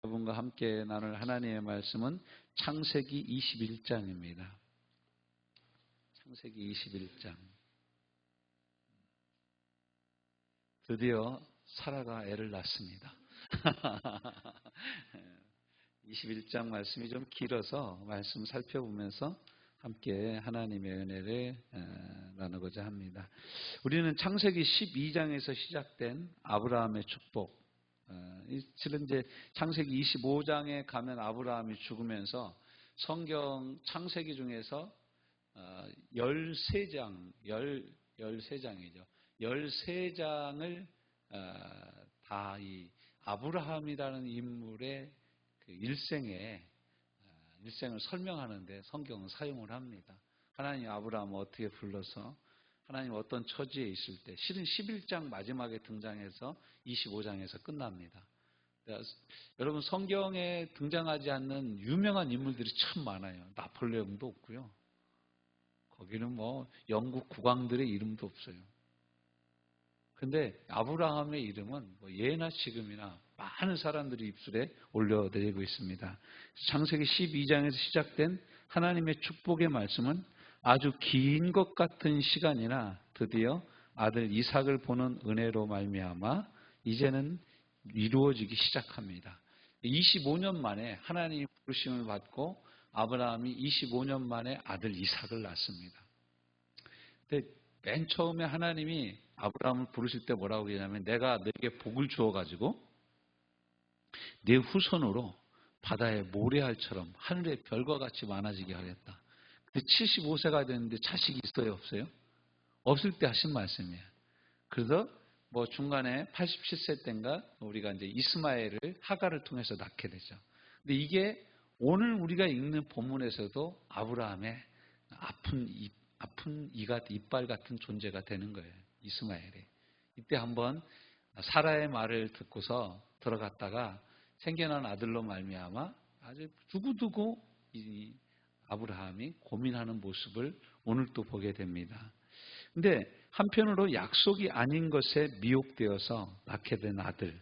여러분과 함께 나눌 하나님의 말씀은 창세기 21장입니다. 창세기 21장. 드디어 사라가 애를 낳습니다. 21장 말씀이 좀 길어서 말씀 살펴보면서 함께 하나님의 은혜를 나누고자 합니다. 우리는 창세기 12장에서 시작된 아브라함의 축복, 실은 이제 창세기 25장에 가면 아브라함이 죽으면서 성경 창세기 중에서 13장, 13장이죠. 13장을 다 이 아브라함이라는 인물의 그 일생을 설명하는데 성경은 사용을 합니다. 하나님 아브라함을 어떻게 불러서 하나님 어떤 처지에 있을 때, 실은 11장 마지막에 등장해서 25장에서 끝납니다. 여러분, 성경에 등장하지 않는 유명한 인물들이 참 많아요. 나폴레옹도 없고요. 거기는 뭐 영국 국왕들의 이름도 없어요. 근데 아브라함의 이름은 뭐 예나 지금이나 많은 사람들이 입술에 올려드리고 있습니다. 창세기 12장에서 시작된 하나님의 축복의 말씀은 아주 긴 것 같은 시간이나 드디어 아들 이삭을 보는 은혜로 말미암아 이제는 이루어지기 시작합니다. 25년 만에 하나님의 부르심을 받고 아브라함이 25년 만에 아들 이삭을 낳습니다. 근데 맨 처음에 하나님이 아브라함을 부르실 때 뭐라고 하냐면, 내가 너에게 복을 주어가지고 내 후손으로 바다의 모래알처럼 하늘의 별과 같이 많아지게 하겠다. 근데 75세가 됐는데 자식이 있어요, 없어요? 없을 때 하신 말씀이에요. 그래서 뭐 중간에 87세 때인가 우리가 이제 이스마엘을 하가를 통해서 낳게 되죠. 근데 이게 오늘 우리가 읽는 본문에서도 아브라함의 아픈 이빨 같은 존재가 되는 거예요. 이스마엘이. 이때 한번 사라의 말을 듣고서 들어갔다가 생겨난 아들로 말미암아 아주 두고두고 이 아브라함이 고민하는 모습을 오늘 또 보게 됩니다. 근데 한편으로 약속이 아닌 것에 미혹되어서 낳게 된 아들,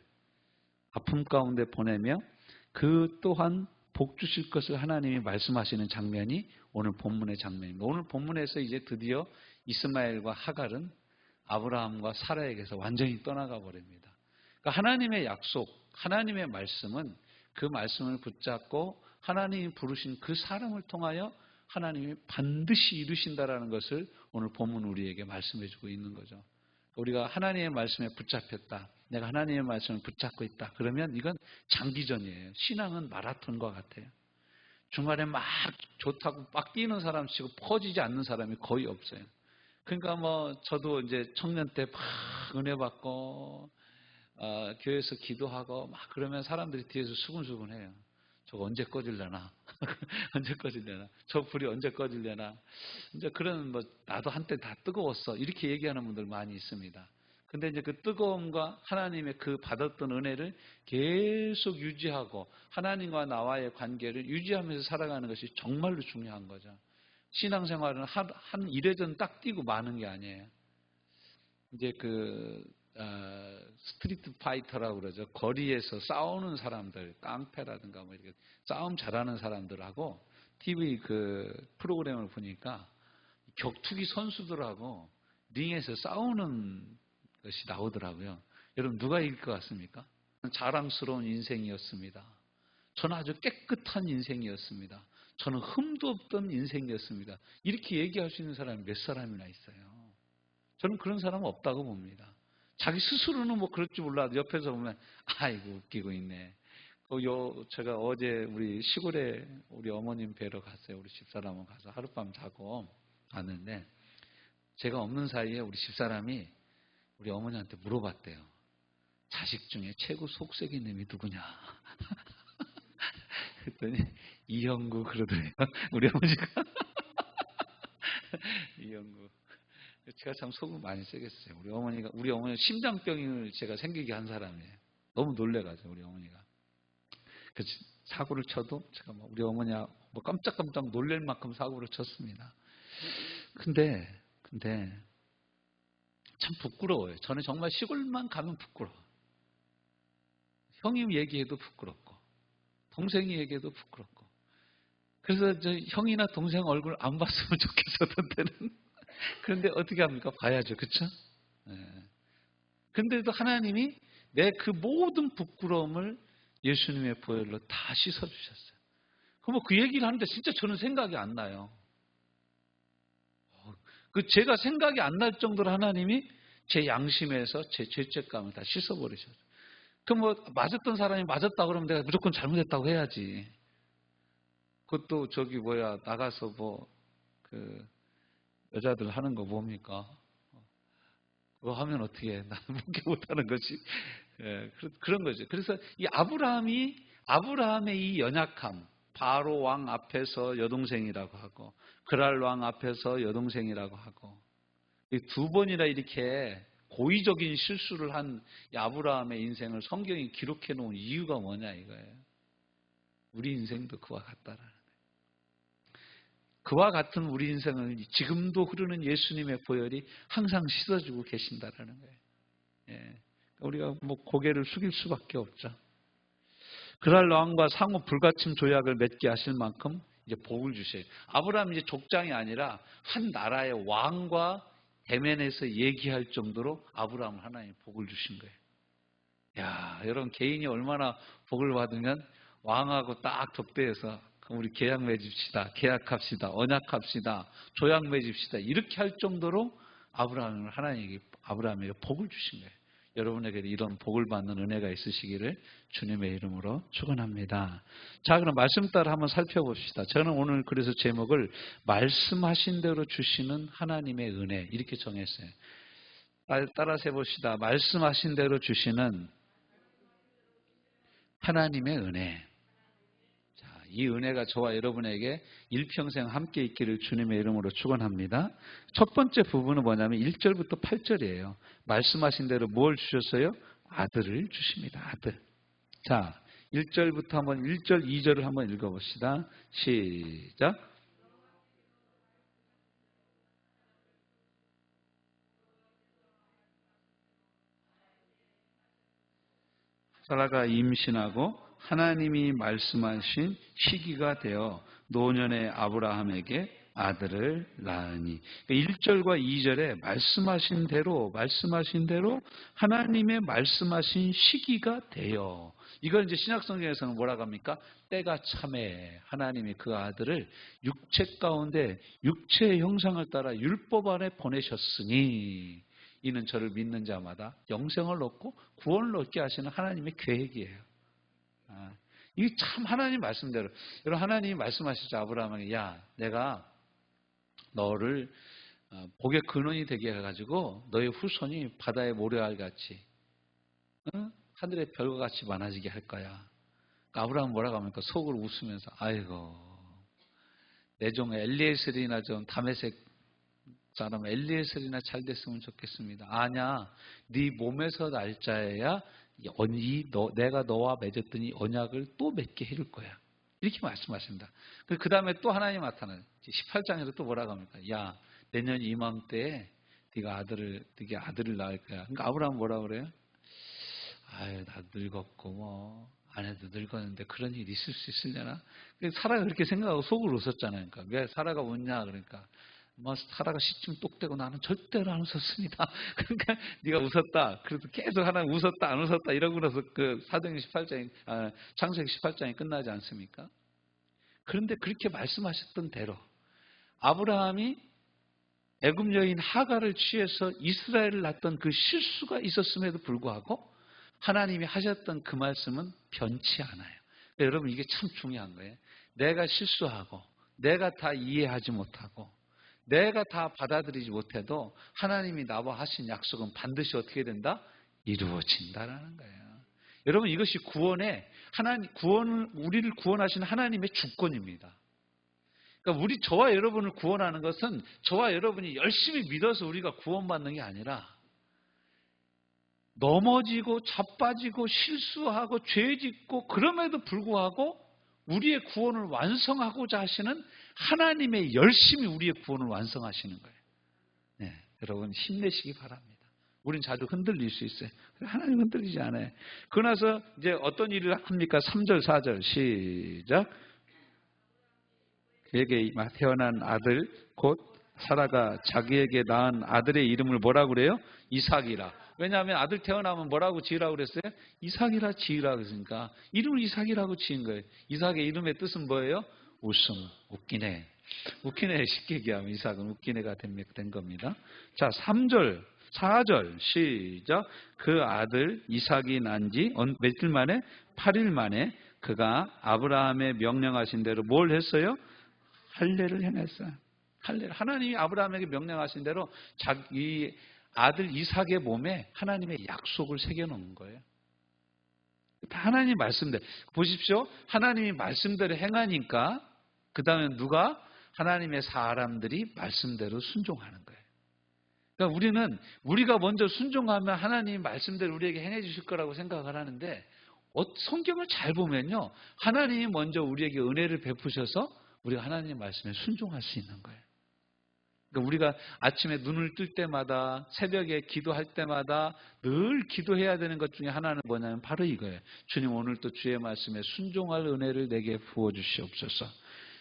아픔 가운데 보내며 그 또한 복 주실 것을 하나님이 말씀하시는 장면이 오늘 본문의 장면입니다. 오늘 본문에서 이제 드디어 이스마엘과 하갈은 아브라함과 사라에게서 완전히 떠나가 버립니다. 그러니까 하나님의 약속, 하나님의 말씀은 그 말씀을 붙잡고 하나님이 부르신 그 사람을 통하여 하나님이 반드시 이루신다라는 것을 오늘 본문 우리에게 말씀해 주고 있는 거죠. 우리가 하나님의 말씀에 붙잡혔다, 내가 하나님의 말씀을 붙잡고 있다, 그러면 이건 장기전이에요. 신앙은 마라톤과 같아요. 중간에 막 좋다고 막 뛰는 사람 치고 퍼지지 않는 사람이 거의 없어요. 그러니까 뭐 저도 이제 청년 때 막 은혜 받고 교회에서 기도하고 막 그러면 사람들이 뒤에서 수근수근해요. 저거 언제 꺼질려나? 언제 꺼질려나? 저 불이 언제 꺼질려나? 이제 그런 뭐 나도 한때 다 뜨거웠어, 이렇게 얘기하는 분들 많이 있습니다. 근데 이제 그 뜨거움과 하나님의 그 받았던 은혜를 계속 유지하고 하나님과 나와의 관계를 유지하면서 살아가는 것이 정말로 중요한 거죠. 신앙생활은 한 이래전 딱 뛰고 마는 게 아니에요. 이제 스트리트 파이터라고 그러죠. 거리에서 싸우는 사람들, 깡패라든가 뭐 이렇게 싸움 잘하는 사람들하고 TV 그 프로그램을 보니까 격투기 선수들하고 링에서 싸우는 것이 나오더라고요. 여러분, 누가 이길 것 같습니까? 자랑스러운 인생이었습니다. 저는 아주 깨끗한 인생이었습니다. 저는 흠도 없던 인생이었습니다. 이렇게 얘기할 수 있는 사람이 몇 사람이나 있어요. 저는 그런 사람은 없다고 봅니다. 자기 스스로는 뭐 그럴지 몰라도 옆에서 보면 아이고 웃기고 있네. 제가 어제 우리 시골에 우리 어머님 뵈러 갔어요. 우리 집사람하고 가서 하룻밤 자고 왔는데, 제가 없는 사이에 우리 집사람이 우리 어머니한테 물어봤대요. 자식 중에 최고 속색인 놈이 누구냐? 그랬더니 이형구 그러더래요. 우리 어머니가. 이형구. 제가 참 속을 많이 쓰겠어요. 우리 어머니가 심장병을 제가 생기게 한 사람이에요. 너무 놀래가지고 우리 어머니가. 그래서 사고를 쳐도 제가 우리 어머니가 깜짝깜짝 놀랄 만큼 사고를 쳤습니다. 근데 참 부끄러워요. 저는 정말 시골만 가면 부끄러워. 형님 얘기해도 부끄럽고, 동생이에게도 부끄럽고. 그래서 저 형이나 동생 얼굴 안 봤으면 좋겠었던 때는. 그런데 어떻게 합니까? 봐야죠. 그렇죠? 그런데도 하나님이 내 그 모든 부끄러움을 예수님의 보혈로 다 씻어주셨어요. 그럼 그 얘기를 하는데 진짜 저는 생각이 안 나요. 제가 생각이 안 날 정도로 하나님이 제 양심에서 제 죄책감을 다 씻어버리셨어요. 그럼 맞았던 사람이 맞았다 그러면 내가 무조건 잘못했다고 해야지. 그것도 나가서 여자들 하는 거 뭡니까? 그거 하면 어떻게 해? 나는 묵게 못하는 거지. 그런 거죠. 그래서 이 아브라함의 이 연약함, 바로 왕 앞에서 여동생이라고 하고, 그랄 왕 앞에서 여동생이라고 하고, 이 두 번이나 이렇게 고의적인 실수를 한 이 아브라함의 인생을 성경이 기록해 놓은 이유가 뭐냐 이거예요. 우리 인생도 그와 같다라는 거예요. 그와 같은 우리 인생을 지금도 흐르는 예수님의 보혈이 항상 씻어주고 계신다라는 거예요. 우리가 고개를 숙일 수밖에 없죠. 그랄 왕과 상호 불가침 조약을 맺게 하실 만큼 이제 복을 주셔요. 아브라함이 이제 족장이 아니라 한 나라의 왕과 대면해서 얘기할 정도로 아브라함을 하나님 복을 주신 거예요. 야, 여러분 개인이 얼마나 복을 받으면 왕하고 딱 접대해서 우리 계약 맺읍시다, 계약합시다, 언약합시다, 조약 맺읍시다 이렇게 할 정도로 아브라함에게 복을 주신 거예요. 여러분에게도 이런 복을 받는 은혜가 있으시기를 주님의 이름으로 축원합니다. 자, 그럼 말씀 따라 한번 살펴봅시다. 저는 오늘 그래서 제목을 말씀하신 대로 주시는 하나님의 은혜 이렇게 정했어요. 따라서 해봅시다. 말씀하신 대로 주시는 하나님의 은혜. 자, 이 은혜가 저와 여러분에게 일평생 함께 있기를 주님의 이름으로 축원합니다. 첫 번째 부분은 뭐냐면 1절부터 8절이에요. 말씀하신 대로 뭘 주셨어요? 아들을 주십니다. 아들. 자, 1절부터 한번 1절, 2절을 한번 읽어봅시다. 시작. 사라가 임신하고 하나님이 말씀하신 시기가 되어 노년의 아브라함에게 아들을 낳으니. 1절과 2절에 말씀하신 대로 하나님의 말씀하신 시기가 되어. 이걸 이제 신약성경에서는 뭐라고 합니까? 때가 참에 하나님이 그 아들을 육체 가운데 육체의 형상을 따라 율법 안에 보내셨으니 이는 저를 믿는 자마다 영생을 얻고 구원을 얻게 하시는 하나님의 계획이에요. 이게 참 하나님 말씀대로. 여러분 하나님이 말씀하시죠. 아브라함에게 야 내가 너를 복의 근원이 되게 해가지고 너의 후손이 바다의 모래알 같이 하늘의 별과 같이 많아지게 할 거야. 그러니까 아브라함 뭐라고 합니까? 속으로 웃으면서 아이고 내 종 엘리에셀이나 좀 다메섹 사람 엘리에셀이나 잘 됐으면 좋겠습니다. 아냐 네 몸에서 날짜에야 내가 너와 맺었던 이 언약을 또 맺게 해줄 거야. 이렇게 말씀하십니다. 그 다음에 또 하나님 나타나요. 18장에서 또 뭐라고 합니까? 야 내년 이맘때에 네가 아들을 낳을 거야. 그러니까 아브라함 뭐라고 그래요? 아유 나 늙었고 아내도 늙었는데 그런 일이 있을 수 있으려나? 사라가 그렇게 생각하고 속으로 웃었잖아요. 그러니까 왜 사라가 웃냐? 그러니까 사라가 시침 똑대고 나는 절대로 안 웃었습니다. 그러니까 네가 웃었다. 그래도 계속 하나님 웃었다 안 웃었다 이러고 나서 창세기 18장이 끝나지 않습니까? 그런데 그렇게 말씀하셨던 대로 아브라함이 애굽 여인 하갈을 취해서 이스라엘을 낳았던 그 실수가 있었음에도 불구하고 하나님이 하셨던 그 말씀은 변치 않아요. 여러분 이게 참 중요한 거예요. 내가 실수하고 내가 다 이해하지 못하고 내가 다 받아들이지 못해도 하나님이 나와 하신 약속은 반드시 어떻게 된다? 이루어진다라는 거예요. 여러분 이것이 우리를 구원하신 하나님의 주권입니다. 그러니까 저와 여러분을 구원하는 것은 저와 여러분이 열심히 믿어서 우리가 구원받는 게 아니라 넘어지고 자빠지고 실수하고 죄짓고 그럼에도 불구하고 우리의 구원을 완성하고자 하시는 하나님의 열심히 우리의 구원을 완성하시는 거예요. 네, 여러분 힘내시기 바랍니다. 우린 자주 흔들릴 수 있어요. 하나님 흔들리지 않아요. 그러나서 이제 어떤 일을 합니까? 3절, 4절 시작. 그에게 태어난 아들 곧 사라가 자기에게 낳은 아들의 이름을 뭐라고 그래요? 이삭이라. 왜냐하면 아들 태어나면 뭐라고 지으라고 그랬어요? 이삭이라 지으라고 했으니까 이름을 이삭이라고 지은 거예요. 이삭의 이름의 뜻은 뭐예요? 웃음, 웃기네. 웃기네, 쉽게 얘기하면 이삭은 웃기네가 된 겁니다. 자, 3절, 4절 시작. 그 아들 이삭이 난 지 며칠 만에? 8일 만에 그가 아브라함의 명령하신 대로 뭘 했어요? 할례를 행했어요. 할례. 하나님이 아브라함에게 명령하신 대로 자기 아들 이삭의 몸에 하나님의 약속을 새겨놓은 거예요. 하나님 말씀대로. 보십시오. 하나님이 말씀대로 행하니까 그 다음에 누가? 하나님의 사람들이 말씀대로 순종하는 거예요. 그러니까 우리는 우리가 먼저 순종하면 하나님이 말씀대로 우리에게 행해 주실 거라고 생각을 하는데 성경을 잘 보면요. 하나님이 먼저 우리에게 은혜를 베푸셔서 우리가 하나님 말씀에 순종할 수 있는 거예요. 그러니까 우리가 아침에 눈을 뜰 때마다 새벽에 기도할 때마다 늘 기도해야 되는 것 중에 하나는 뭐냐면 바로 이거예요. 주님 오늘도 주의 말씀에 순종할 은혜를 내게 부어주시옵소서.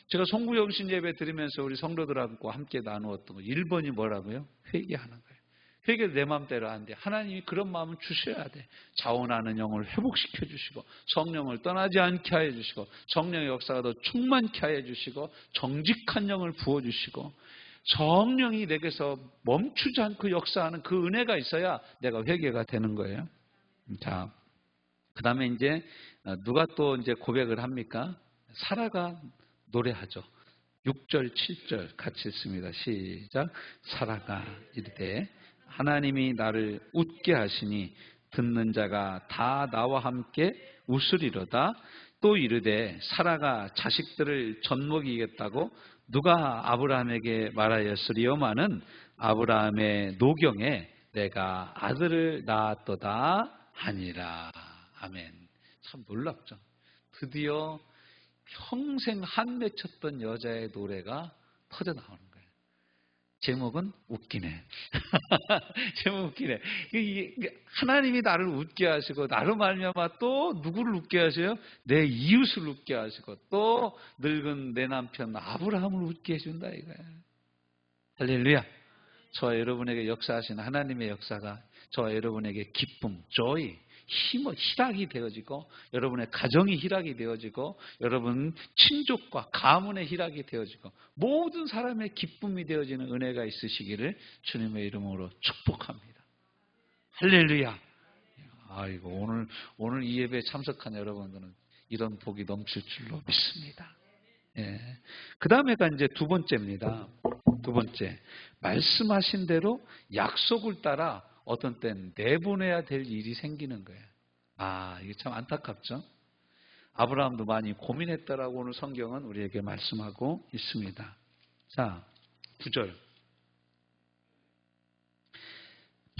제가 송구영신 예배 드리면서 우리 성도들하고 함께 나누었던 거 1번이 뭐라고요? 회개하는 거예요. 회개를 내 마음대로 안 돼. 하나님이 그런 마음을 주셔야 돼. 자원하는 영을 회복시켜 주시고 성령을 떠나지 않게 하여 주시고 성령의 역사가 더 충만케 하여 주시고 정직한 영을 부어주시고 성령이 내게서 멈추지 않고 역사하는 그 은혜가 있어야 내가 회개가 되는 거예요. 자, 그 다음에 이제 누가 또 이제 고백을 합니까? 사라가 노래하죠. 6절, 7절 같이 읽습니다. 시작. 사라가 이르되 하나님이 나를 웃게 하시니 듣는 자가 다 나와 함께 웃으리로다. 또 이르되 사라가 자식들을 젖먹이겠다고 누가 아브라함에게 말하였으리요마는 아브라함의 노경에 내가 아들을 낳았도다 하니라. 아멘. 참 놀랍죠. 드디어 평생 한 맺혔던 여자의 노래가 터져 나오는 거예요. 제목은 웃기네. 제목 웃기네. 하나님이 나를 웃게 하시고 나로 말미암아 또 누구를 웃게 하셔요? 내 이웃을 웃게 하시고 또 늙은 내 남편 아브라함을 웃게 해준다 이거예요. 할렐루야. 저와 여러분에게 역사하신 하나님의 역사가 저와 여러분에게 기쁨, joy, 희락이 되어지고 여러분의 가정이 희락이 되어지고 여러분 친족과 가문의 희락이 되어지고 모든 사람의 기쁨이 되어지는 은혜가 있으시기를 주님의 이름으로 축복합니다. 할렐루야. 아이고 오늘 이 예배에 참석한 여러분들은 이런 복이 넘칠 줄로 믿습니다. 예. 그 다음에가 이제 두 번째입니다. 두 번째, 말씀하신 대로 약속을 따라 어떤 땐 내보내야 될 일이 생기는 거예요. 이게 참 안타깝죠. 아브라함도 많이 고민했다라고 오늘 성경은 우리에게 말씀하고 있습니다. 자, 9절.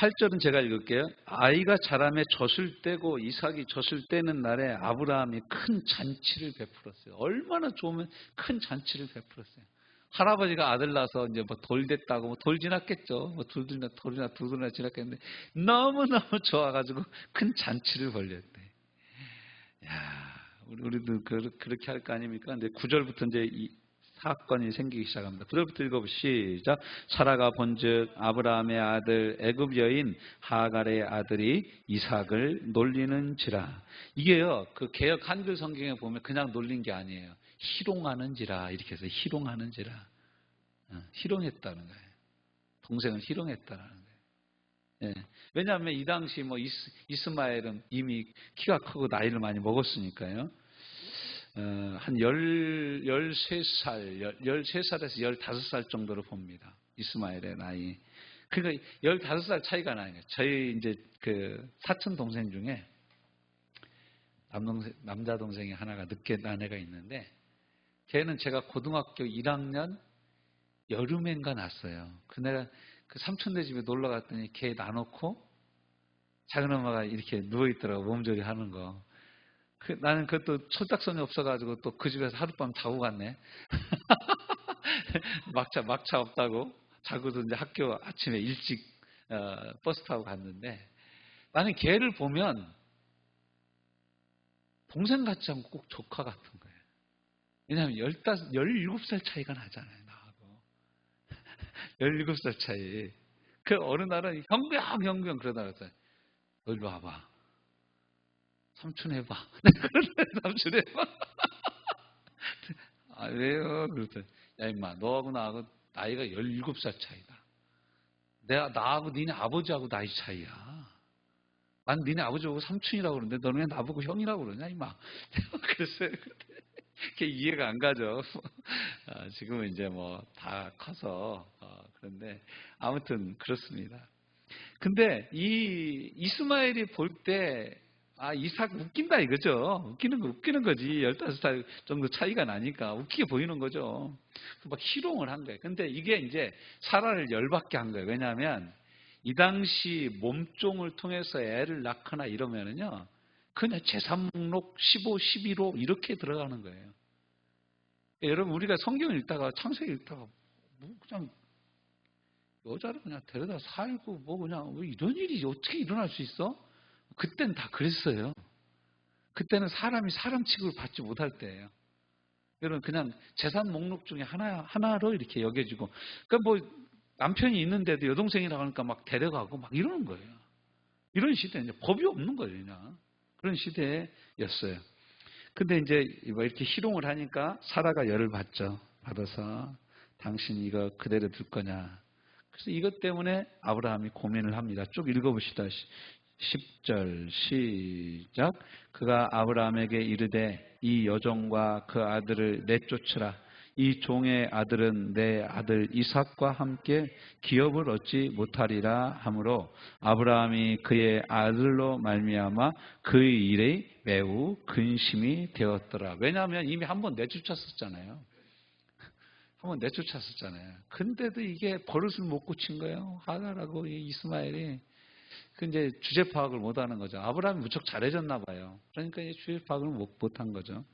8절은 제가 읽을게요. 아이가 자라매 젖을 떼고 이삭이 젖을 떼는 날에 아브라함이 큰 잔치를 베풀었어요. 얼마나 좋으면 큰 잔치를 베풀었어요. 할아버지가 아들 낳아서 이제 뭐 돌 됐다고 뭐 돌 지났겠죠. 뭐 돌이나 두 돌이나 지났겠는데 너무너무 좋아가지고 큰 잔치를 벌였대. 야, 우리도 그렇게 할 거 아닙니까? 근데 9절부터 이제 이 사건이 생기기 시작합니다. 9절부터 읽어보시죠. 시작. 사라가 본즉 아브라함의 아들 애굽 여인 하갈의 아들이 이삭을 놀리는지라. 이게요, 그 개역 한글 성경에 보면 그냥 놀린 게 아니에요. 희롱하는지라 이렇게 해서 희롱하는지라. 희롱했다는 거예요. 동생을 희롱했다는 거예요. 예. 왜냐하면 이 당시 뭐 이스마엘은 이미 키가 크고 나이를 많이 먹었으니까요. 한 13살, 13살에서 15살 정도로 봅니다. 이스마엘의 나이. 그러니까 15살 차이가 나요. 저희 이제 그 사촌 동생 중에 남자 동생이 하나가 늦게 난 애가 있는데 걔는 제가 고등학교 1학년 여름엔가 났어요. 내가 그 삼촌네 집에 놀러 갔더니 걔 놔놓고 작은 엄마가 이렇게 누워있더라고, 몸조리 하는 거. 나는 그것도 철딱선이 없어가지고 또 그 집에서 하룻밤 자고 갔네. 막차 없다고. 자고도 이제 학교 아침에 일찍 버스 타고 갔는데 나는 걔를 보면 동생 같지 않고 꼭 조카 같은 거예요. 왜냐하면 17살 차이가 나잖아요. 나하고. 17살 차이. 그 어느 날은 형병 그러다 그랬어요. 너 일로 와봐. 삼촌 해봐. 삼촌 해봐. 아, 왜요? 그랬더니 야 임마 너하고 나하고 나이가 17살 차이다. 나하고 니네 아버지하고 나이 차이야. 난 니네 아버지하고 삼촌이라고 그러는데 너는 왜 나보고 형이라고 그러냐 임마. 그랬어요. 그게 이해가 안 가죠. 지금은 이제 뭐 다 커서 그런데 아무튼 그렇습니다. 근데 이 이스마엘이 볼 때 이삭 웃긴다 이거죠. 웃기는 거지. 15살 정도 차이가 나니까 웃기게 보이는 거죠. 막 희롱을 한 거예요. 근데 이게 이제 사라를 열받게 한 거예요. 왜냐하면 이 당시 몸종을 통해서 애를 낳거나 이러면은요, 그냥 재산 목록 15, 11호 이렇게 들어가는 거예요. 여러분 우리가 성경을 읽다가 창세기 읽다가 뭐 그냥 여자를 그냥 데려다 살고 뭐 그냥 왜 이런 일이 어떻게 일어날 수 있어? 그때는 다 그랬어요. 그때는 사람이 사람 취급을 받지 못할 때예요. 여러분 그냥 재산 목록 중에 하나로 이렇게 여겨지고, 그러니까 뭐 남편이 있는데도 여동생이라고 하니까 막 데려가고 막 이러는 거예요. 이런 시대에 이제 법이 없는 거예요, 그냥. 그런 시대였어요. 근데 이제 이렇게 희롱을 하니까 사라가 열을 받아서 당신 이거 그대로 둘 거냐. 그래서 이것 때문에 아브라함이 고민을 합니다. 쭉 읽어봅시다. 10절 시작. 그가 아브라함에게 이르되 이 여종과 그 아들을 내쫓으라. 이 종의 아들은 내 아들 이삭과 함께 기업을 얻지 못하리라 하므로 아브라함이 그의 아들로 말미암아 그의 일에 매우 근심이 되었더라. 왜냐하면 이미 한번 내쫓았었잖아요. 근데도 이게 버릇을 못 고친 거예요. 하가라고 이스마엘이. 그 이제 주제 파악을 못 하는 거죠. 아브라함이 무척 잘해줬나 봐요. 그러니까 이제 주제 파악을 못 한 거죠.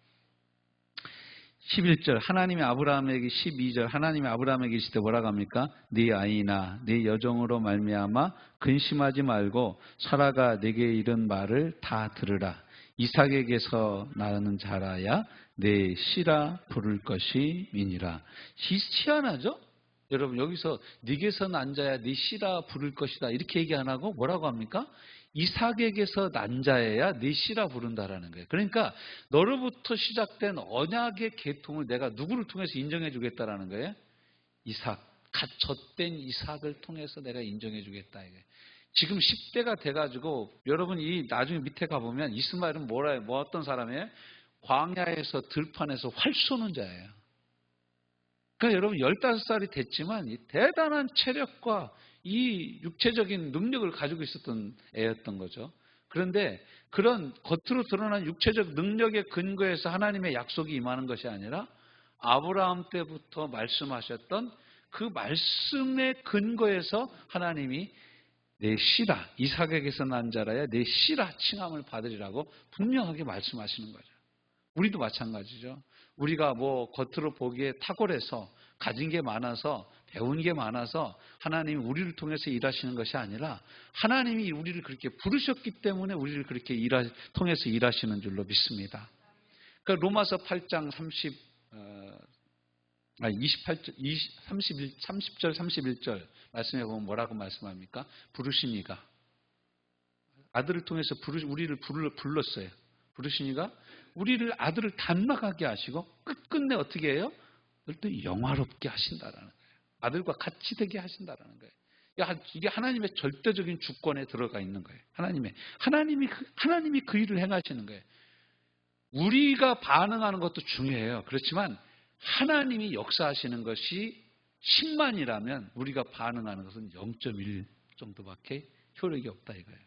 11절 하나님이 아브라함에게 12절 하나님이 아브라함에게 이르시되 뭐라고 합니까? 네 아이나 네 여종으로 말미암아 근심하지 말고 사라가 네게 이른 말을 다 들으라. 이삭에게서 나는 자라야 내 씨라 부를 것이 미니라. 희한하죠? 여러분 여기서 네게서 난 자야 네 씨라 부를 것이다 이렇게 얘기 안 하고 뭐라고 합니까? 이삭에게서 난 자야 네 씨라 부른다라는 거예요. 그러니까 너로부터 시작된 언약의 계통을 내가 누구를 통해서 인정해 주겠다라는 거예요? 이삭, 갓 젖된 이삭을 통해서 내가 인정해 주겠다 이게. 지금 10대가 돼가지고 여러분 이 나중에 밑에 가보면 이스마엘은 뭐 어떤 사람이에요? 광야에서 들판에서 활 쏘는 자예요. 그러니까 여러분 15살이 됐지만 이 대단한 체력과 이 육체적인 능력을 가지고 있었던 애였던 거죠. 그런데 그런 겉으로 드러난 육체적 능력의 근거에서 하나님의 약속이 임하는 것이 아니라 아브라함 때부터 말씀하셨던 그 말씀의 근거에서 하나님이 내 씨라, 이삭에게서 난 자라야 내 씨라 칭함을 받으리라고 분명하게 말씀하시는 거죠. 우리도 마찬가지죠. 우리가 뭐 겉으로 보기에 탁월해서 가진 게 많아서 배운 게 많아서 하나님이 우리를 통해서 일하시는 것이 아니라 하나님이 우리를 그렇게 부르셨기 때문에 우리를 그렇게 통해서 일하시는 줄로 믿습니다. 그러니까 로마서 8장 30절 31절 말씀해 보면 뭐라고 말씀합니까? 부르신 이가 아들을 통해서 우리를 불렀어요. 부르신 이가 우리를 아들을 닮아가게 하시고 끝끝내 어떻게 해요? 또 영화롭게 하신다라는 거예요. 아들과 같이 되게 하신다라는 거예요. 이게 하나님의 절대적인 주권에 들어가 있는 거예요. 하나님이 그 일을 행하시는 거예요. 우리가 반응하는 것도 중요해요. 그렇지만 하나님이 역사하시는 것이 10만이라면 우리가 반응하는 것은 0.1 정도밖에 효력이 없다 이거예요.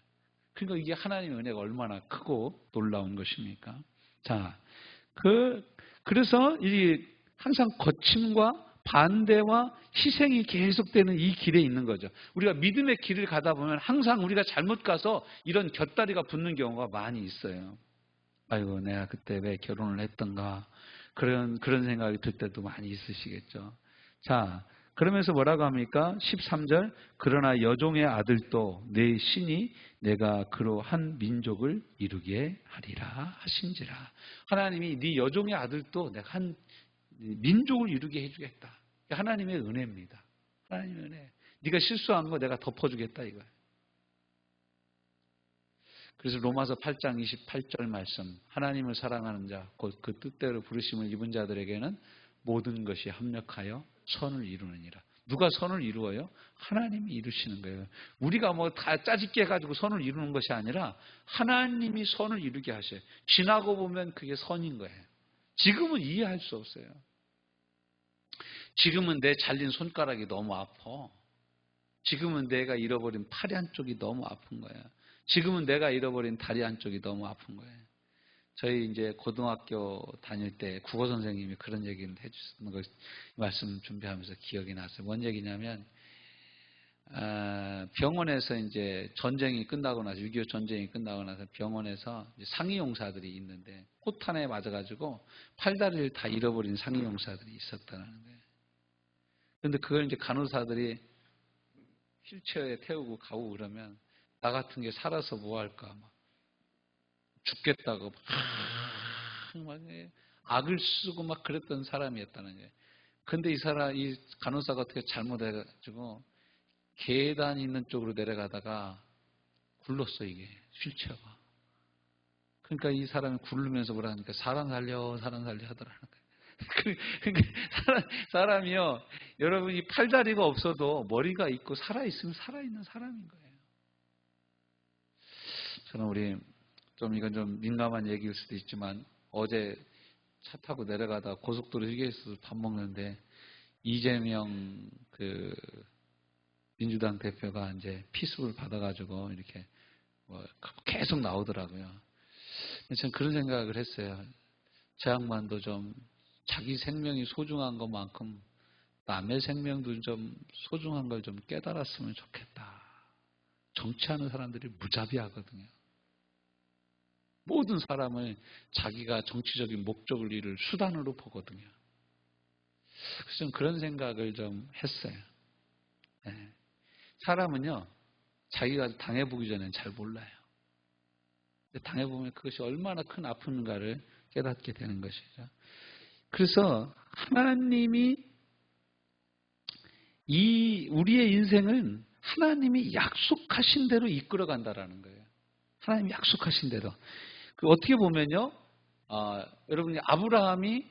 그러니까 이게 하나님의 은혜가 얼마나 크고 놀라운 것입니까? 자, 그래서 항상 거침과 반대와 희생이 계속되는 이 길에 있는 거죠. 우리가 믿음의 길을 가다 보면 항상 우리가 잘못 가서 이런 곁다리가 붙는 경우가 많이 있어요. 아이고, 내가 그때 왜 결혼을 했던가. 그런 생각이 들 때도 많이 있으시겠죠. 자, 그러면서 뭐라고 합니까? 13절 그러나 여종의 아들도 내 신이 내가 그로 한 민족을 이루게 하리라 하신지라. 하나님이 네 여종의 아들도 내가 한 민족을 이루게 해주겠다. 하나님의 은혜입니다. 하나님의 은혜. 네가 실수한 거 내가 덮어주겠다 이거예요. 그래서 로마서 8장 28절 말씀, 하나님을 사랑하는 자, 곧 그 뜻대로 부르심을 입은 자들에게는 모든 것이 합력하여 선을 이루느니라. 누가 선을 이루어요? 하나님이 이루시는 거예요. 우리가 뭐 다 짜집게 해가지고 선을 이루는 것이 아니라 하나님이 선을 이루게 하셔요. 지나고 보면 그게 선인 거예요. 지금은 이해할 수 없어요. 지금은 내 잘린 손가락이 너무 아파. 지금은 내가 잃어버린 팔이 한쪽이 너무 아픈 거야. 지금은 내가 잃어버린 다리 한쪽이 너무 아픈 거예요. 저희 이제 고등학교 다닐 때 국어 선생님이 그런 얘기를 해주시는 거 말씀 준비하면서 기억이 났어요. 뭔 얘기냐면 병원에서 이제 전쟁이 끝나고 나서 6.25 전쟁이 끝나고 나서 병원에서 상위용사들이 있는데 포탄에 맞아가지고 팔다리를 다 잃어버린 상위용사들이 있었다는 거예요. 그런데 그걸 이제 간호사들이 휠체어에 태우고 가고 그러면 나 같은 게 살아서 뭐 할까 막 죽겠다고 막 악을 쓰고 막 그랬던 사람이었다는 거예요. 근데 이 간호사가 어떻게 잘못해가지고 계단 있는 쪽으로 내려가다가 굴렀어 이게 휠체어가. 그러니까 이 사람이 굴르면서 뭐라 하니까 사람 살려 하더라는 거예요. 그러니까 사람이요, 여러분이 팔다리가 없어도 머리가 있고 살아있으면 살아있는 사람인 거예요. 저는 우리 이건 좀 민감한 얘기일 수도 있지만 어제 차 타고 내려가다 고속도로 휴게소에서 밥 먹는데 이재명 민주당 대표가 이제 피습을 받아가지고 이렇게 뭐 계속 나오더라고요. 저는 그런 생각을 했어요. 저 양반도 좀 자기 생명이 소중한 것만큼 남의 생명도 좀 소중한 걸 좀 깨달았으면 좋겠다. 정치하는 사람들이 무자비하거든요. 모든 사람을 자기가 정치적인 목적을 이룰 수단으로 보거든요. 그래서 좀 그런 생각을 좀 했어요. 네. 사람은요, 자기가 당해보기 전에는 잘 몰라요. 당해보면 그것이 얼마나 큰 아픔인가를 깨닫게 되는 것이죠. 그래서 하나님이 우리의 인생은 하나님이 약속하신 대로 이끌어 간다라는 거예요. 하나님이 약속하신 대로. 어떻게 보면요, 여러분이 아브라함이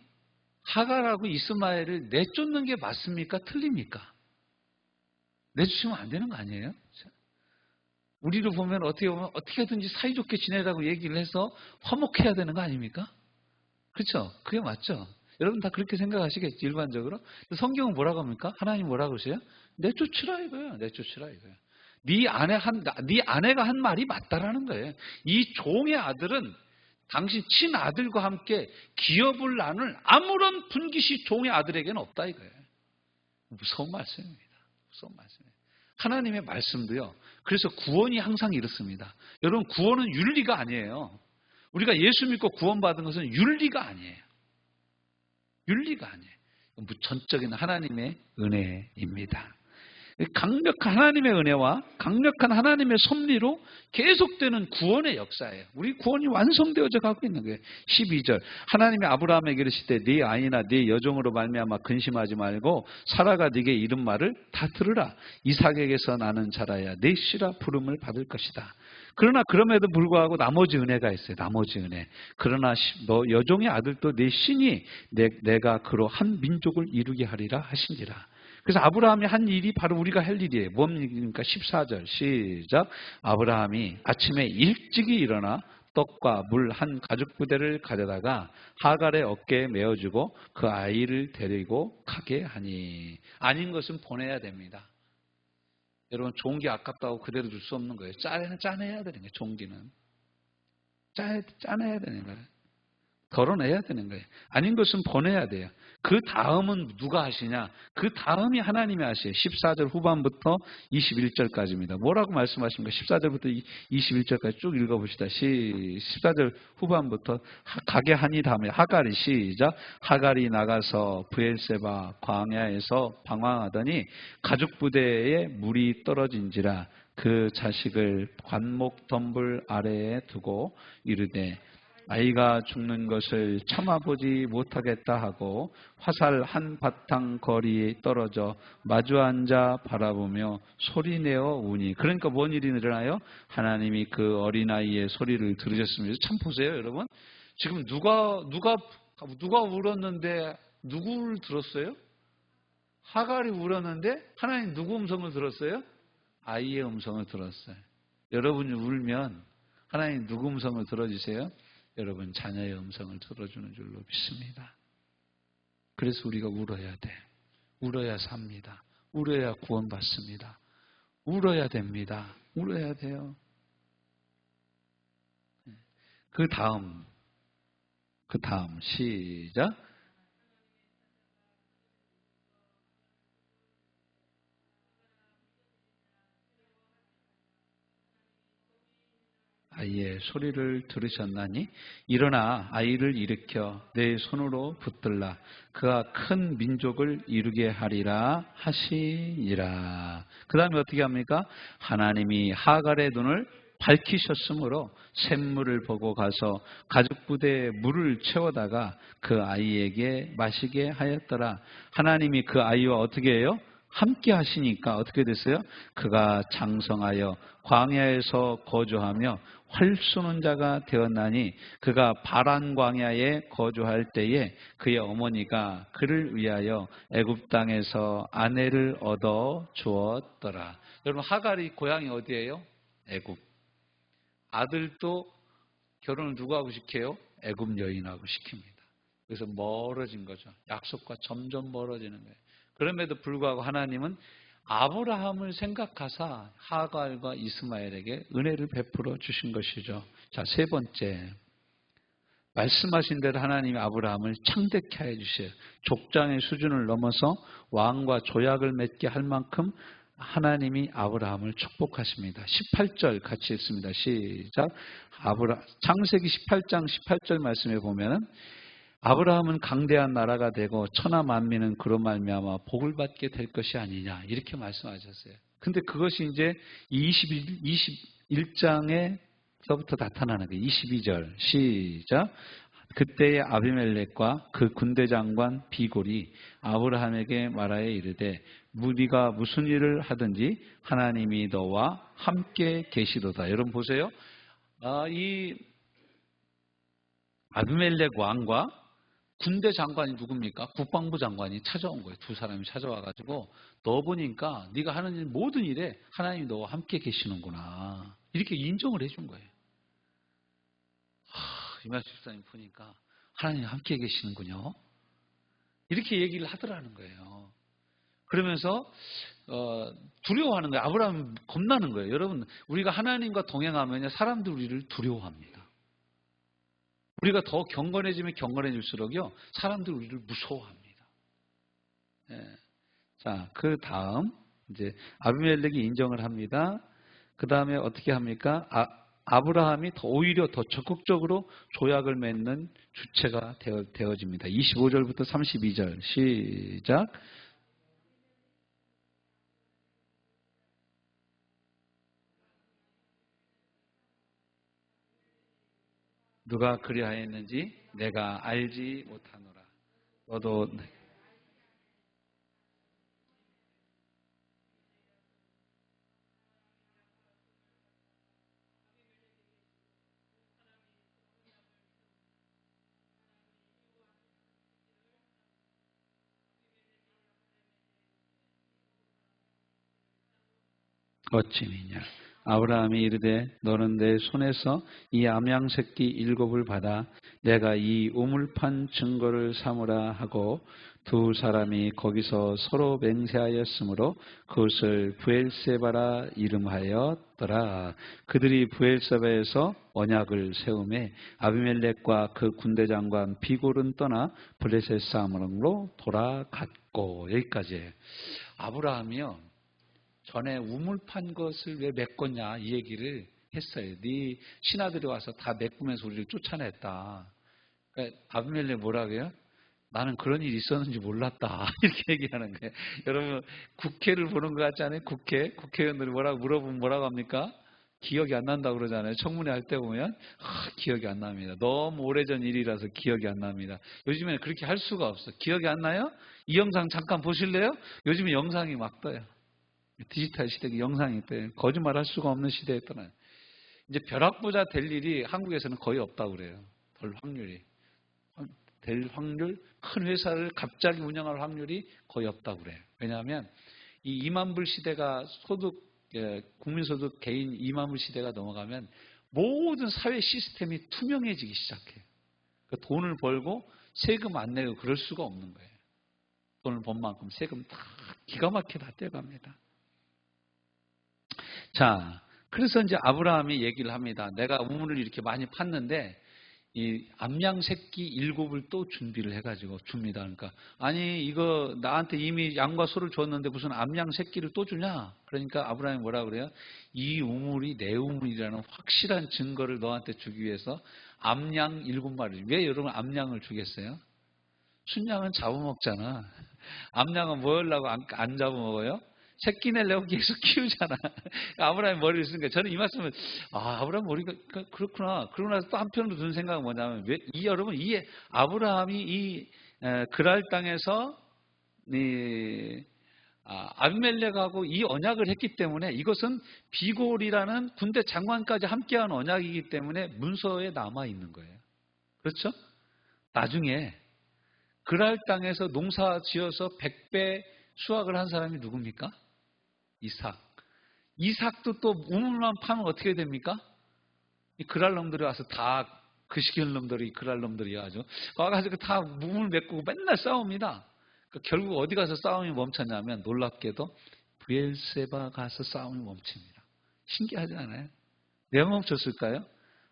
하갈하고 이스마엘을 내쫓는 게 맞습니까? 틀립니까? 내쫓으면 안 되는 거 아니에요? 우리를 보면 어떻게든지 사이좋게 지내라고 얘기를 해서 화목해야 되는 거 아닙니까? 그렇죠? 그게 맞죠? 여러분 다 그렇게 생각하시겠죠, 일반적으로? 성경은 뭐라고 합니까? 하나님 뭐라고 그러세요? 내쫓으라 이거예요. 내쫓으라 이거예요. 네 아내가 한 말이 맞다라는 거예요. 이 종의 아들은 당신 친아들과 함께 기업을 나눌 아무런 분깃이 종의 아들에게는 없다 이거예요. 무서운 말씀입니다. 무서운 말씀이에요. 하나님의 말씀도요. 그래서 구원이 항상 이렇습니다. 여러분 구원은 윤리가 아니에요. 우리가 예수 믿고 구원받은 것은 윤리가 아니에요. 윤리가 아니에요. 전적인 하나님의 은혜입니다. 강력한 하나님의 은혜와 강력한 하나님의 섭리로 계속되는 구원의 역사예요. 우리 구원이 완성되어져 가고 있는 거예요. 12절 하나님이 아브라함에게 이르시되 네 아이나 네 여종으로 말미암아 근심하지 말고 사라가 네게 이른 말을 다 들으라. 이삭에게서 나는 자라야 네 씨라 부름을 받을 것이다. 그러나 그럼에도 불구하고 나머지 은혜가 있어요. 나머지 은혜. 그러나 너 여종의 아들도 네 신이 내가 그로 한 민족을 이루게 하리라 하신지라. 그래서 아브라함이 한 일이 바로 우리가 할 일이에요. 뭡니까? 14절 시작. 아브라함이 아침에 일찍이 일어나 떡과 물 한 가죽 부대를 가져다가 하갈의 어깨에 메어주고 그 아이를 데리고 가게 하니. 아닌 것은 보내야 됩니다. 여러분 종기 아깝다고 그대로 둘 수 없는 거예요. 짜내야 되는 거예요. 종기는 짜내야 되는 거예요. 덜어내야 되는 거예요. 아닌 것은 보내야 돼요. 그 다음은 누가 하시냐? 그 다음이 하나님이 하세요. 14절 후반부터 21절까지입니다. 뭐라고 말씀하십니까? 14절부터 21절까지 쭉 읽어봅시다. 14절 후반부터 가게 하니 다음에 하갈이 시작. 하갈이 나가서 브엘세바 광야에서 방황하더니 가죽 부대에 물이 떨어진지라 그 자식을 관목 덤불 아래에 두고 이르되 아이가 죽는 것을 참아보지 못하겠다 하고 화살 한 바탕 거리에 떨어져 마주 앉아 바라보며 소리내어 우니. 그러니까 뭔 일이 일어나요? 하나님이 그 어린아이의 소리를 들으셨습니다. 참 보세요, 여러분. 지금 누가 울었는데 누구를 들었어요? 하갈이 울었는데 하나님 누구 음성을 들었어요? 아이의 음성을 들었어요. 여러분이 울면 하나님 누구 음성을 들어주세요? 여러분 자녀의 음성을 들어주는 줄로 믿습니다. 그래서 우리가 울어야 돼. 울어야 삽니다. 울어야 구원받습니다. 울어야 됩니다. 울어야 돼요. 그 다음 시작. 아이의 소리를 들으셨나니 일어나 아이를 일으켜 내 손으로 붙들라. 그가 큰 민족을 이루게 하리라 하시니라. 그 다음에 어떻게 합니까? 하나님이 하갈의 눈을 밝히셨으므로 샘물을 보고 가서 가죽 부대에 물을 채워다가 그 아이에게 마시게 하였더라. 하나님이 그 아이와 어떻게 해요? 함께 하시니까 어떻게 됐어요? 그가 장성하여 광야에서 거주하며 활 쏘는 자가 되었나니 그가 바란 광야에 거주할 때에 그의 어머니가 그를 위하여 애굽 땅에서 아내를 얻어 주었더라. 여러분 하갈이 고향이 어디예요? 애굽. 아들도 결혼을 누구하고 시켜요? 애굽 여인하고 시킵니다. 그래서 멀어진 거죠. 약속과 점점 멀어지는 거예요. 그럼에도 불구하고 하나님은 아브라함을 생각하사 하갈과 이스마엘에게 은혜를 베풀어 주신 것이죠. 자, 세 번째. 말씀하신 대로 하나님이 아브라함을 창대케 해 주셔요. 족장의 수준을 넘어서 왕과 조약을 맺게 할 만큼 하나님이 아브라함을 축복하십니다. 18절 같이 읽습니다. 시작. 창세기 18장 18절 말씀에 보면은 아브라함은 강대한 나라가 되고 천하 만민은 그로 말미암아 복을 받게 될 것이 아니냐 이렇게 말씀하셨어요. 근데 그것이 이제 21장에서부터 나타나는 거예요. 22절 시작. 그때의 아비멜렉과 그 군대 장관 비골이 아브라함에게 말하여 이르되 네가 무슨 일을 하든지 하나님이 너와 함께 계시도다. 여러분 보세요. 이 아비멜렉 왕과 군대 장관이 누굽니까? 국방부 장관이 찾아온 거예요. 두 사람이 찾아와가지고 너 보니까 네가 하는 일 모든 일에 하나님이 너와 함께 계시는구나. 이렇게 인정을 해준 거예요. 이말 집사님 보니까 하나님이 함께 계시는군요. 이렇게 얘기를 하더라는 거예요. 그러면서 두려워하는 거예요. 아브라함이 겁나는 거예요. 여러분 우리가 하나님과 동행하면 사람들이 우리를 두려워합니다. 우리가 더 경건해지면 경건해질수록요 사람들이 우리를 무서워합니다. 예. 자, 그 다음 이제 아비멜렉이 인정을 합니다. 그 다음에 어떻게 합니까? 아브라함이 오히려 더 적극적으로 조약을 맺는 주체가 되어집니다. 25절부터 32절 시작. 누가 그리하였는지 내가 알지 못하노라. 너도 어찌미냐. 아브라함이 이르되 너는 내 손에서 이 암양 새끼 7을 받아 내가 이 우물판 증거를 삼으라 하고 두 사람이 거기서 서로 맹세하였으므로 그것을 브엘세바라 이름하였더라. 그들이 브엘세바에서 언약을 세우매 아비멜렉과 그 군대장관 비골은 떠나 블레셋 사람으로 돌아갔고. 여기까지예요. 아브라함이요, 전에 우물 판 것을 왜 메꿨냐 이 얘기를 했어요. 네 신하들이 와서 다 메꾸면서 우리를 쫓아냈다. 그러니까 아비멜렉 뭐라고요? 나는 그런 일이 있었는지 몰랐다. 이렇게 얘기하는 거예요. 여러분, 국회를 보는 것 같지 않아요? 국회의원들이 뭐라고 물어보면 뭐라고 합니까? 기억이 안 난다고 그러잖아요. 청문회 할 때 보면 기억이 안 납니다. 너무 오래전 일이라서 기억이 안 납니다. 요즘에는 그렇게 할 수가 없어. 기억이 안 나요? 이 영상 잠깐 보실래요? 요즘에 영상이 막 떠요. 디지털 시대에 영상이 떠요. 거짓말 할 수가 없는 시대에 떠나요. 이제 벼락부자 될 일이 한국에서는 거의 없다고 그래요. 별 확률이. 될 확률, 큰 회사를 갑자기 운영할 확률이 거의 없다고 그래요. 왜냐하면 이 2만 불 시대가 국민소득 개인 2만 불 시대가 넘어가면 모든 사회 시스템이 투명해지기 시작해요. 그러니까 돈을 벌고 세금 안 내고 그럴 수가 없는 거예요. 돈을 번 만큼 세금 다 기가 막히게 다 떼갑니다. 자, 그래서 이제 아브라함이 얘기를 합니다. 내가 우물을 이렇게 많이 팠는데 이 암양 새끼 7을 또 준비를 해가지고 줍니다. 그러니까 아니 이거 나한테 이미 양과 소를 줬는데 무슨 암양 새끼를 또 주냐? 그러니까 아브라함이 뭐라 그래요? 이 우물이 내 우물이라는 확실한 증거를 너한테 주기 위해서 암양 7마리. 왜 여러분 암양을 주겠어요? 순양은 잡아먹잖아. 암양은 뭐 하려고 안 잡아먹어요? 새끼 내려고 계속 키우잖아. 아브라함이 머리를 쓰니까 저는 이 말씀을 아브라함 머리가 그렇구나. 그러고 나서 또 한편으로 드는 생각은 뭐냐면 여러분 이 아브라함이 이 그랄 땅에서 아비멜렉하고 이 언약을 했기 때문에 이것은 비골이라는 군대 장관까지 함께한 언약이기 때문에 문서에 남아 있는 거예요. 그렇죠? 나중에 그랄 땅에서 농사 지어서 100배 수확을 한 사람이 누굽니까? 이삭도 또 우물만 파면 어떻게 됩니까? 이 그랄 놈들이 와서 다 그 시기는 놈들이 그랄 놈들이야. 와가지고 다 우물 메꾸고 맨날 싸웁니다. 그러니까 결국 어디 가서 싸움이 멈췄냐면 놀랍게도 브엘세바 가서 싸움이 멈춥니다. 신기하지 않아요? 왜 멈췄을까요?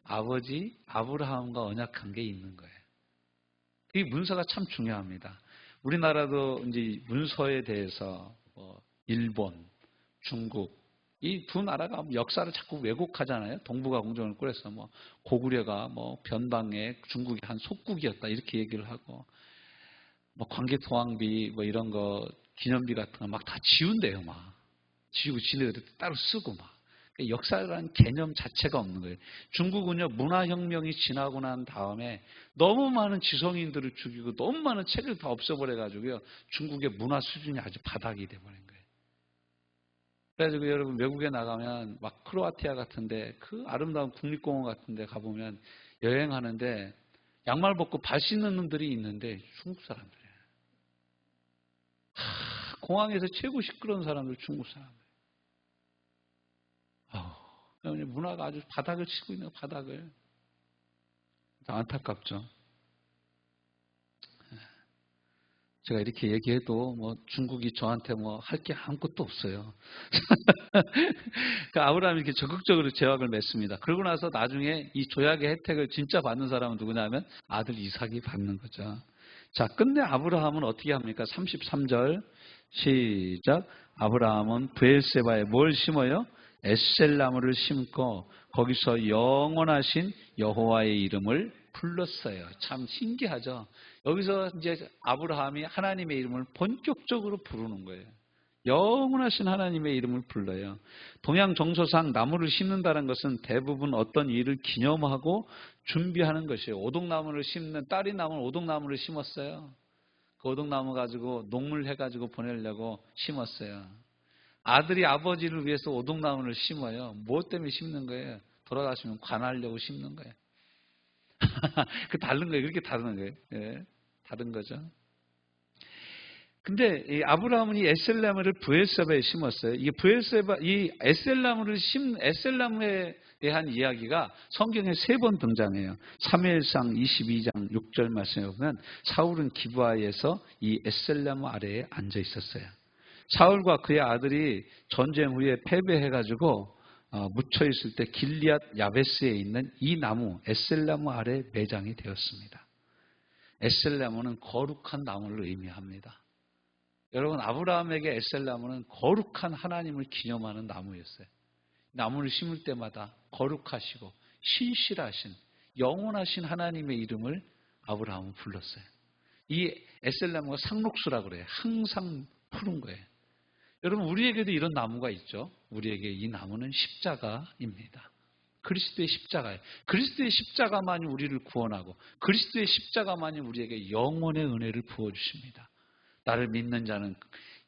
아버지 아브라함과 언약한 게 있는 거예요. 이 문서가 참 중요합니다. 우리나라도 이제 문서에 대해서 일본, 중국 이 두 나라가 역사를 자꾸 왜곡하잖아요. 동북아 공정을 꾸려서 고구려가 변방에 중국이 한 속국이었다 이렇게 얘기를 하고 광개토왕비 이런 거 기념비 같은 거 막 다 지운대요. 막 지우고 지네들 따로 쓰고 막 역사라는 개념 자체가 없는 거예요. 중국은요 문화혁명이 지나고 난 다음에 너무 많은 지성인들을 죽이고 너무 많은 책을 다 없애버려가지고요 중국의 문화 수준이 아주 바닥이 돼버린 거예요. 그래가지고 여러분 외국에 나가면 막 크로아티아 같은데 그 아름다운 국립공원 같은데 가보면 여행하는데 양말 벗고 발 씻는 놈들이 있는데 중국 사람들이에요. 공항에서 최고 시끄러운 사람들 중국 사람들. 문화가 아주 바닥을 치고 있는 바닥을. 안타깝죠. 제가 이렇게 얘기해도 중국이 저한테 할 게 아무것도 없어요. 그러니까 아브라함이 이렇게 적극적으로 제약을 맺습니다. 그러고 나서 나중에 이 조약의 혜택을 진짜 받는 사람은 누구냐면 아들 이삭이 받는 거죠. 자, 끝내 아브라함은 어떻게 합니까? 33절 시작. 아브라함은 브엘세바에 뭘 심어요? 에셀나무를 심고 거기서 영원하신 여호와의 이름을 불렀어요. 참 신기하죠. 여기서 이제 아브라함이 하나님의 이름을 본격적으로 부르는 거예요. 영원하신 하나님의 이름을 불러요. 동양 정서상 나무를 심는다는 것은 대부분 어떤 일을 기념하고 준비하는 것이에요. 오동나무를 심는 딸이 나무는 오동나무를 심었어요. 그 오동나무 가지고 농물 해가지고 보내려고 심었어요. 아들이 아버지를 위해서 오동나무를 심어요. 무엇 때문에 심는 거예요? 돌아가시면 관하려고 심는 거예요. 그 다른 거예요. 그렇게 다른 거예요. 예, 다른 거죠. 근데 이 아브라함은 이 에셀나무를 브엘세바에 심었어요. 이 에셀나무를 심은 에셀나무에 대한 이야기가 성경에 3번 등장해요. 사무엘상 22장 6절 말씀에 보면 사울은 기브아에서 이 에셀나무 아래에 앉아 있었어요. 사울과 그의 아들이 전쟁 후에 패배해가지고 묻혀 있을 때 길리앗 야베스에 있는 이 나무 에셀나무 아래 매장이 되었습니다. 에셀나무는 거룩한 나무를 의미합니다. 여러분, 아브라함에게 에셀나무는 거룩한 하나님을 기념하는 나무였어요. 나무를 심을 때마다 거룩하시고 신실하신 영원하신 하나님의 이름을 아브라함은 불렀어요. 이 에셀나무가 상록수라고 그래요. 항상 푸른 거예요. 여러분, 우리에게도 이런 나무가 있죠. 우리에게 이 나무는 십자가입니다. 그리스도의 십자가예요. 그리스도의 십자가만이 우리를 구원하고 그리스도의 십자가만이 우리에게 영원의 은혜를 부어주십니다. 나를 믿는 자는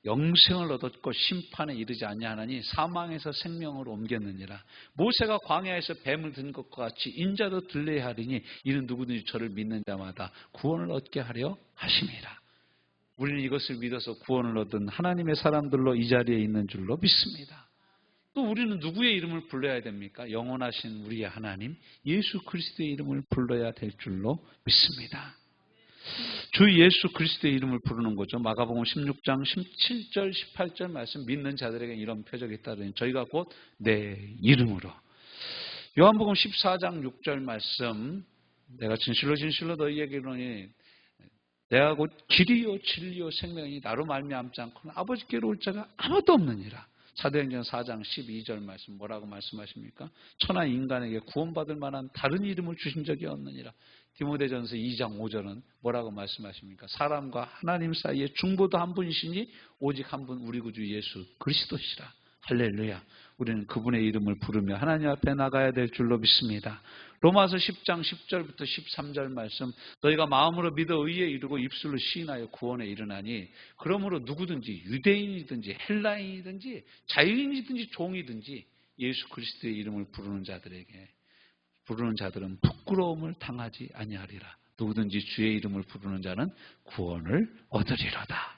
영생을 얻었고 심판에 이르지 아니하나니 사망에서 생명으로 옮겼느니라. 모세가 광야에서 뱀을 든 것과 같이 인자도 들려야 하리니 이는 누구든지 저를 믿는 자마다 구원을 얻게 하려 하심이라. 우리는 이것을 믿어서 구원을 얻은 하나님의 사람들로 이 자리에 있는 줄로 믿습니다. 또 우리는 누구의 이름을 불러야 됩니까? 영원하신 우리의 하나님 예수 그리스도의 이름을 불러야 될 줄로 믿습니다. 주 예수 그리스도의 이름을 부르는 거죠. 마가복음 16장 17절 18절 말씀, 믿는 자들에게 이런 표적이 있다더니 저희가 곧 내 이름으로. 요한복음 14장 6절 말씀, 내가 진실로 진실로 너희에게 이르노니 내가 곧 길이요 진리요 생명이니 나로 말미암지 않고는 아버지께로 올 자가 아무도 없느니라. 사도행전 4장 12절 말씀 뭐라고 말씀하십니까? 천하 인간에게 구원받을 만한 다른 이름을 주신 적이 없느니라. 디모데전서 2장 5절은 뭐라고 말씀하십니까? 사람과 하나님 사이에 중보도 한 분이시니 오직 한 분 우리 구주 예수 그리스도시라. 할렐루야. 우리는 그분의 이름을 부르며 하나님 앞에 나가야 될 줄로 믿습니다. 로마서 10장 10절부터 13절 말씀, 너희가 마음으로 믿어 의에 이르고 입술로 시인하여 구원에 이르나니 그러므로 누구든지 유대인이든지 헬라인이든지 자유인이든지 종이든지 예수 그리스도의 이름을 부르는 자들은 부끄러움을 당하지 아니하리라. 누구든지 주의 이름을 부르는 자는 구원을 얻으리로다.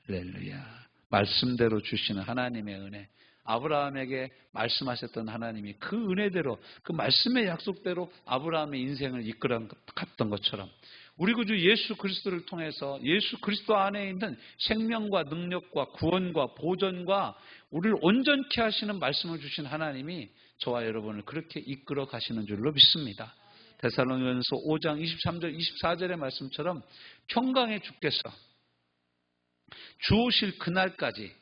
할렐루야. 말씀대로 주시는 하나님의 은혜, 아브라함에게 말씀하셨던 하나님이 그 은혜대로 그 말씀의 약속대로 아브라함의 인생을 이끌어 갔던 것처럼 우리 구주 예수 그리스도를 통해서 예수 그리스도 안에 있는 생명과 능력과 구원과 보전과 우리를 온전케 하시는 말씀을 주신 하나님이 저와 여러분을 그렇게 이끌어 가시는 줄로 믿습니다. 데살로니가전서 5장 23절 24절의 말씀처럼 평강의 주께서 주 오실 그날까지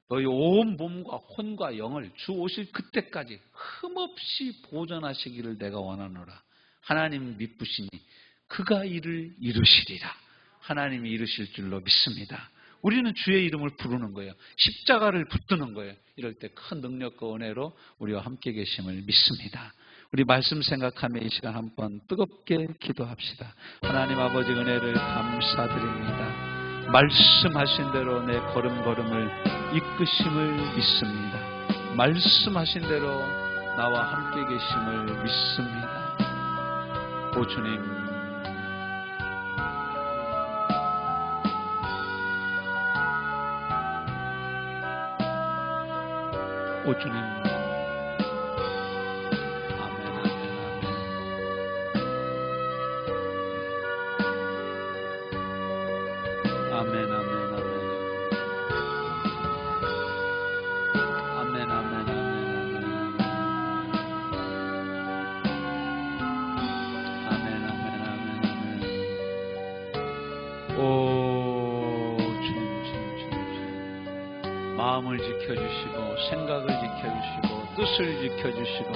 너희 온 몸과 혼과 영을 주 오실 그때까지 흠없이 보존하시기를 내가 원하노라. 하나님 믿으시니 그가 이를 이루시리라. 하나님이 이루실 줄로 믿습니다. 우리는 주의 이름을 부르는 거예요. 십자가를 붙드는 거예요. 이럴 때 큰 능력과 은혜로 우리와 함께 계심을 믿습니다. 우리 말씀 생각하며 이 시간 한번 뜨겁게 기도합시다. 하나님 아버지 은혜를 감사드립니다. 말씀하신 대로 내 걸음걸음을 이끄심을 믿습니다. 말씀하신 대로 나와 함께 계심을 믿습니다. 오 주님, 오 주님, 아멘, 아멘, 아멘, 아멘, 아멘, 아멘, 아멘, 아멘, 아멘, 아멘, 아멘, 아멘. 오 주님, 주님, 주님, 마음을 지켜주시고 생각을 지켜주시고 뜻을 지켜주시고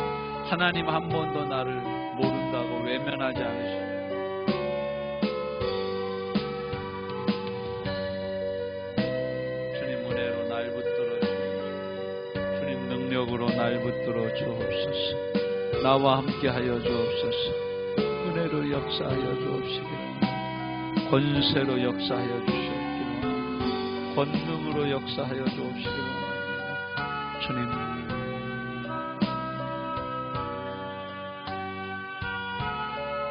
하나님 한 번도 나를 모른다고 외면하지 않으시고 주님 은혜로 날 붙들어 주옵소서. 주님 능력으로 날 붙들어 주옵소서. 나와 함께 하여 주옵소서. 은혜로 역사하여 주옵시기를, 권세로 역사하여 주시옵기를, 권능으로 역사하여 주옵시기를 원합니다. 주님,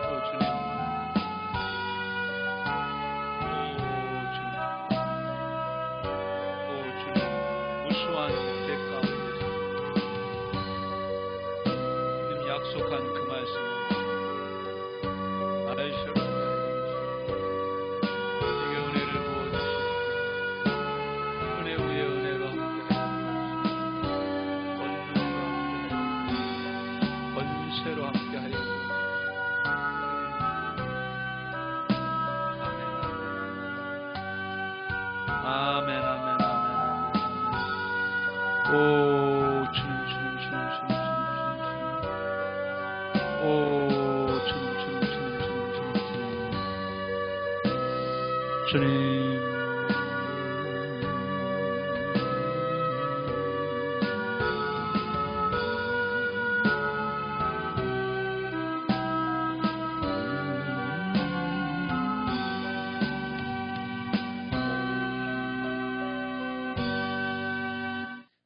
오 주님, 오 주님, 아멘, 아멘, 아멘, 아멘. 오, 주님, 주님, 주님, 주님, 주님, 주님, 주님. 오, 주님, 주님, 주님, 주님, 주님, 주님.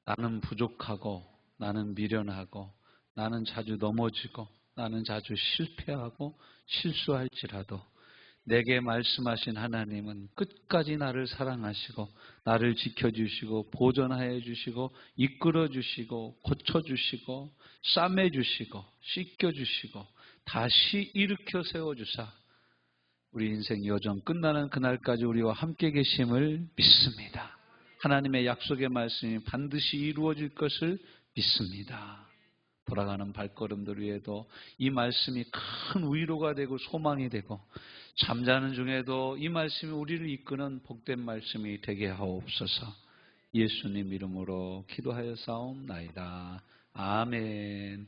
나는 부족하고, 나는 미련하고, 나는 자주 넘어지고, 나는 자주 실패하고 실수할지라도 내게 말씀하신 하나님은 끝까지 나를 사랑하시고 나를 지켜주시고 보존하여 주시고 이끌어 주시고 고쳐주시고 싸매주시고 씻겨주시고 다시 일으켜 세워주사 우리 인생 여정 끝나는 그날까지 우리와 함께 계심을 믿습니다. 하나님의 약속의 말씀이 반드시 이루어질 것을 믿습니다. 돌아가는 발걸음들 위에도 이 말씀이 큰 위로가 되고 소망이 되고 잠자는 중에도 이 말씀이 우리를 이끄는 복된 말씀이 되게 하옵소서. 예수님 이름으로 기도하여 싸움나이다. 아멘.